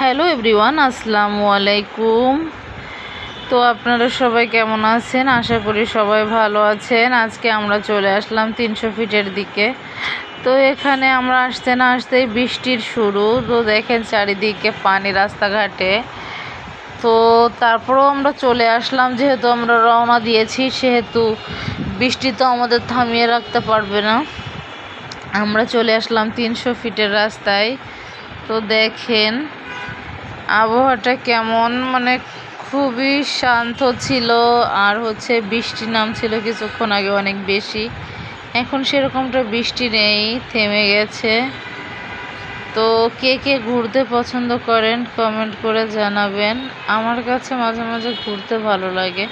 Hello everyone, আসসালামু আলাইকুম। তো আপনারা সবাই কেমন আছেন? আশা করি সবাই ভালো আছেন। আজকে আমরা চলে আসলাম 300 ফিটের দিকে। তো এখানে আমরা আসতে না আসতেই বৃষ্টির শুরু। তো দেখেন চারিদিকে পানি রাস্তাঘাটে। তো তারপরেও আমরা চলে আসলাম, যেহেতু আমরা রওনা দিয়েছি সেহেতু বৃষ্টি তো আমাদের থামিয়ে রাখতে পারবে না। আমরা চলে আসলাম 300 ফিটের রাস্তায়। তো দেখেন আবহাওয়াটা কেমন, খুবই শান্ত ছিল। আর বৃষ্টি নামছিল কিছুক্ষণ আগে অনেক বেশি, এখন সেরকমটা বৃষ্টি নেই, থেমে গেছে। তো কে কে ঘুরতে পছন্দ করেন কমেন্ট করে জানাবেন। আমার কাছে মাঝে মাঝে ঘুরতে ভালো লাগে।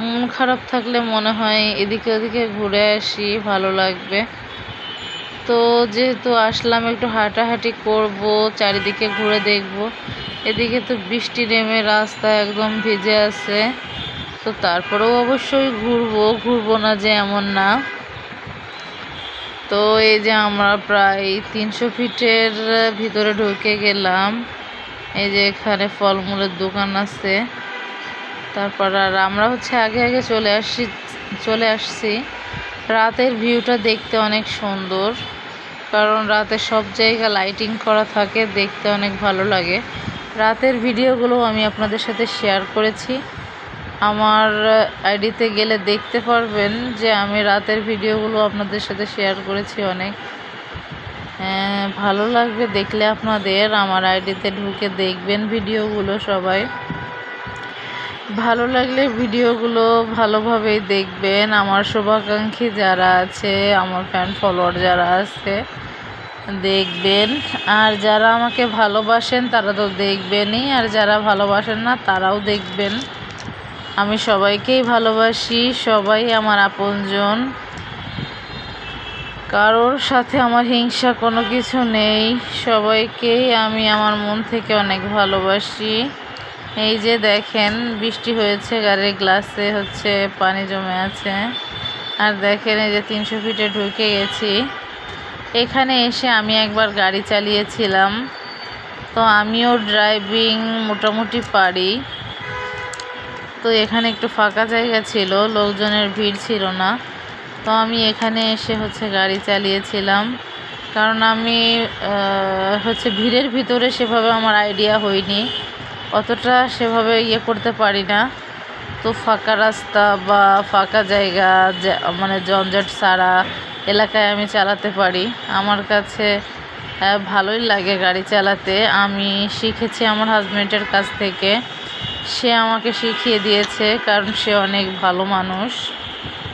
মন খারাপ থাকলে মনে হয় এদিকে ওদিকে ঘুরে আসি, ভালো লাগবে। তো যেহেতু আসলাম, একটু হাঁটাহাঁটি করব, চারিদিকে ঘুরে দেখব। এদিকে তো বৃষ্টি নেমে রাস্তা একদম ভিজে আছে। তো তারপরেও অবশ্যই ঘুরবো না যে এমন না। তো এই যে আমরা প্রায় 300 ফিটের ভিতরে ঢুকে গেলাম। এই যে এখানে ফলমূলের দোকান আছে। তারপর আর আমরা আগে আগে চলে আসছি। রাতের ভিউটা দেখতে অনেক সুন্দর, কারণ রাতে সব জায়গা লাইটিং করা থাকে, দেখতে অনেক ভালো লাগে। রাতের ভিডিওগুলো আমি আপনাদের সাথে শেয়ার করেছি। আমার আইডিতে গেলে দেখতে পারবেন যে আমি রাতের ভিডিওগুলো আপনাদের সাথে শেয়ার করেছি। অনেক ভালো লাগবে দেখলে আপনাদের। আমার আইডিতে ঢুকে দেখবেন ভিডিওগুলো। সবাই ভালো লাগলে ভিডিওগুলো ভালোভাবেই দেখবেন। আমার শুভাকাঙ্ক্ষী যারা আছে, আমার ফ্যান ফলোয়ার যারা আছে, দেখবেন। আর যারা আমাকে ভালোবাসেন তারা তো দেখবেনই, আর যারা ভালোবাসেন না তারাও দেখবেন। আমি সবাইকেই ভালোবাসি, সবাই আমার আপনজন। কারোর সাথে আমার হিংসা কোনো কিছু নেই, সবাইকেই আমি আমার মন থেকে অনেক ভালোবাসি। এই যে দেখেন বৃষ্টি হয়েছে, গাড়ির গ্লাসে পানি জমে আছে। আর দেখেন এই যে 300 ফিটে ঢুকে গেছি। এখানে এসে আমি একবার গাড়ি চালিয়েছিলাম, তো আমিও ড্রাইভিং মোটামুটি পারি। তো এখানে একটু ফাঁকা জায়গা ছিল, লোকজনের ভিড় ছিল না। তো আমি এখানে এসে গাড়ি চালিয়েছিলাম, কারণ আমি ভিড়ের ভিতরে সেভাবে আমার আইডিয়া হয়নি, অতটা সেভাবে করতে পারি না। তো ফাঁকা রাস্তা বা ফাঁকা জায়গা, জঞ্জাট ছাড়া এলাকায় আমি চালাতে পারি। আমার কাছে ভালোই লাগে গাড়ি চালাতে। আমি শিখেছি আমার হাজব্যান্ডের কাছ থেকে, সে আমাকে শিখিয়ে দিয়েছে, কারণ সে অনেক ভালো মানুষ।